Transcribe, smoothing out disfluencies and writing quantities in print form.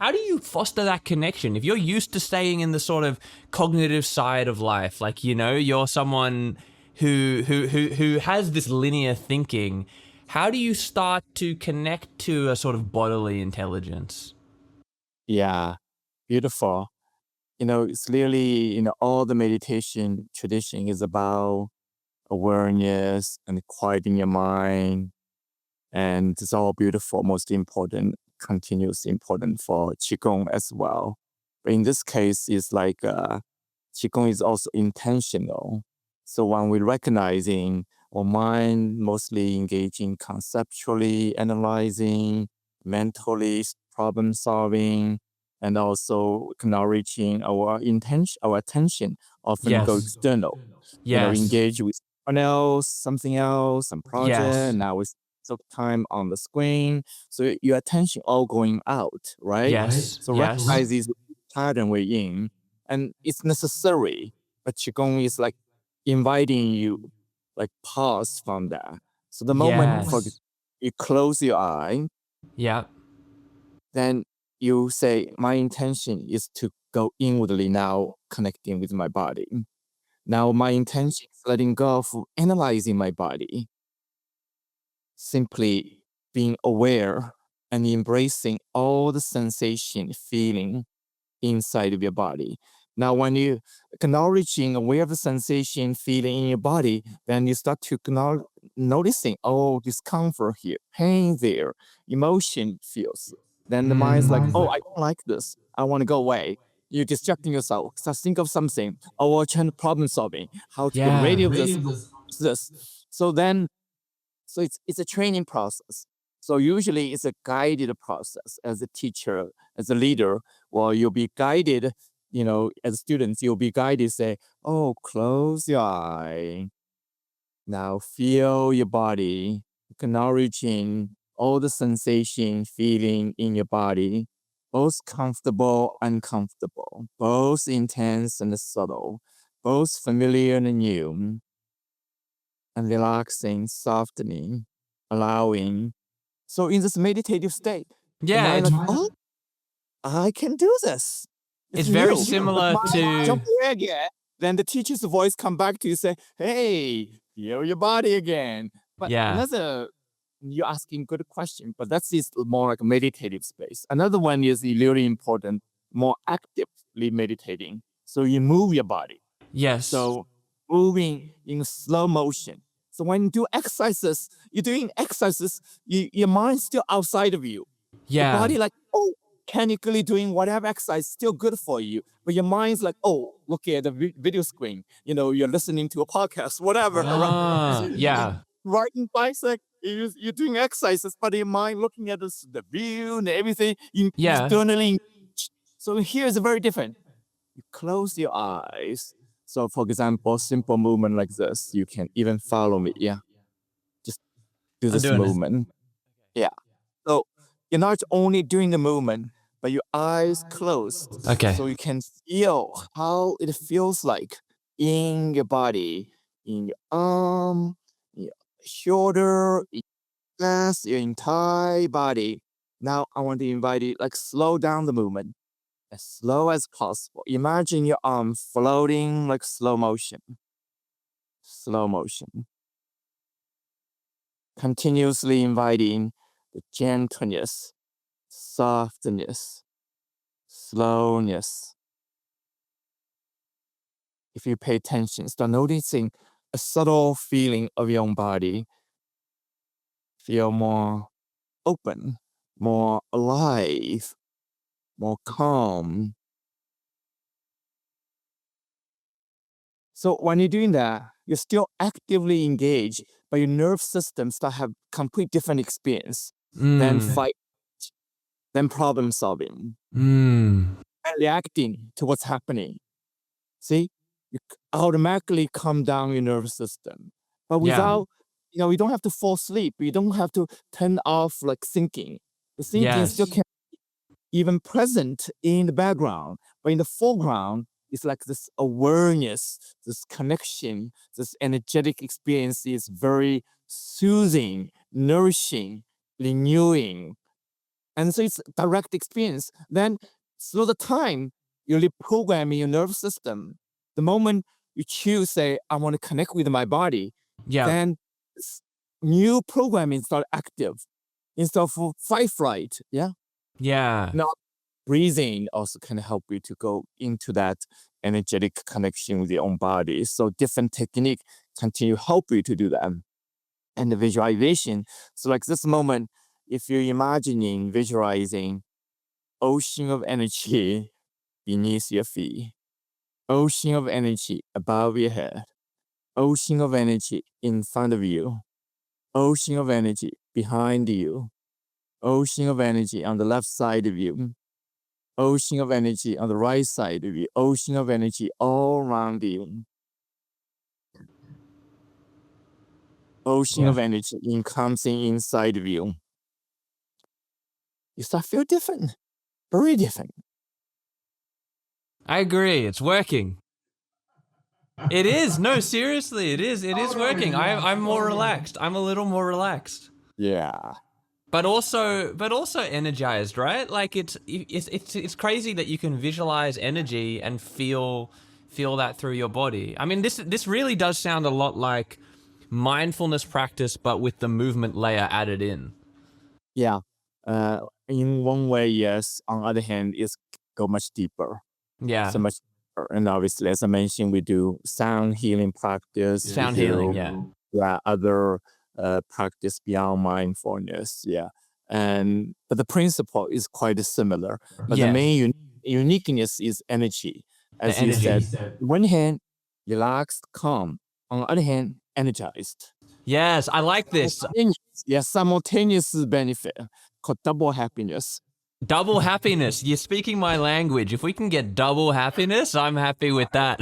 How do you foster that connection? If you're used to staying in the sort of cognitive side of life, like, you're someone who has this linear thinking, how do you start to connect to a sort of bodily intelligence? Yeah, beautiful. It's really, all the meditation tradition is about awareness and quieting your mind. And it's all beautiful, most important, continuously important for Qigong as well. But in this case, it's like Qigong is also intentional. So when we're recognizing our mind mostly engaging conceptually, analyzing, mentally problem solving, and also acknowledging our intention, our attention often go Yes. external. Yes. Engage with someone else, something else, some project. Yes. Now it's took time on the screen. So your attention all going out, right? Yes. So Yes. recognize this pattern we're in, and it's necessary. But Qigong is like inviting you, like pause from that. So the moment for Yes. you close your eye, Yeah. then you say, my intention is to go inwardly now, connecting with my body. Now my intention is letting go of analyzing my body, simply being aware and embracing all the sensation, feeling inside of your body. Now, when you acknowledging aware of the sensation, feeling in your body, then you start to noticing, oh, discomfort here, pain there, emotion feels. Then the mind's like, oh, I don't like this. I want to go away. You're distracting yourself. So think of something, or trying to problem solving, how to get rid Yeah. of this. So then so it's a training process. So usually it's a guided process as a teacher, as a leader, well, you'll be guided, as students, you'll be guided, say, oh, close your eye. Now feel your body, acknowledging all the sensation, feeling in your body, both comfortable, uncomfortable, both intense and subtle, both familiar and new, and relaxing, softening, allowing. So in this meditative state, the Yeah. mind like, oh, I can do this. It's It's very new. The similar mind to. jump away again. Then the teacher's voice come back to you, say, hey, feel your body again. But Yeah. another, you're asking good question, but that's is more like a meditative space. Another one is really important, more actively meditating. So you move your body. Yes. So moving in slow motion. So when you do exercises, you're doing exercises, your mind's still outside of you. Your Yeah. body like, oh, mechanically doing whatever exercise still good for you. But your mind's like, oh, look at the video screen. You're listening to a podcast, whatever. So you're Yeah. riding bicycle, you're doing exercises, but your mind looking at the view and everything, you Yeah. externally. So here is very different. You close your eyes. So, for example, simple movement like this, you can even follow me. Yeah, just do I'm this doing it. movement. Yeah. So you're not only doing the movement, but your eyes closed, Okay. so you can feel how it feels like in your body, in your arm, your shoulder, your chest, your entire body. Now I want to invite you, like slow down the movement as slow as possible. Imagine your arm floating like slow motion. Slow motion. Continuously inviting the gentleness, softness, slowness. If you pay attention, start noticing a subtle feeling of your own body. Feel more open, more alive, more calm. So when you're doing that, you're still actively engaged, but your nerve system start have complete different experience than Mm. fight, than problem solving, Mm. and reacting to what's happening. See, you automatically calm down your nervous system, but Yeah. without, you don't have to fall asleep. You don't have to turn off like thinking. The thinking still Yes. can even present in the background, but in the foreground, it's like this awareness, this connection, this energetic experience is very soothing, nourishing, renewing, And so it's direct experience. Then through the time, you're reprogramming your nervous system. The moment you choose, say, I want to connect with my body, Yeah. then new programming start active instead of fight flight. Yeah. Yeah. Now, breathing also can help you to go into that energetic connection with your own body. So different technique continue help you to do that. And the visualization. So like this moment, if you're imagining, visualizing ocean of energy beneath your feet, ocean of energy above your head, ocean of energy in front of you, ocean of energy behind you, ocean of energy on the left side of you, ocean of energy on the right side of you, ocean of energy all around you, ocean Yeah. of energy encompassing inside of you. You start feel different, very different. I agree. It's working. It is. No, seriously, it is. It is working. I'm more relaxed. I'm a little more relaxed. Yeah. But also energized, right? Like it's crazy that you can visualize energy and feel that through your body. I mean, this really does sound a lot like mindfulness practice, but with the movement layer added in. Yeah. In one way, yes. On the other hand, it's go much deeper. Yeah. So much deeper. And obviously, as I mentioned, we do sound healing practice. Sound we do, healing, yeah. Yeah, other practice beyond mindfulness. Yeah. But the principle is quite similar. But Yes. the main uniqueness is energy. As The you energy. said, on one hand, relaxed, calm. On the other hand, energized. Yes, I like this. Simultaneous benefit called double happiness. Double happiness. You're speaking my language. If we can get double happiness, I'm happy with that.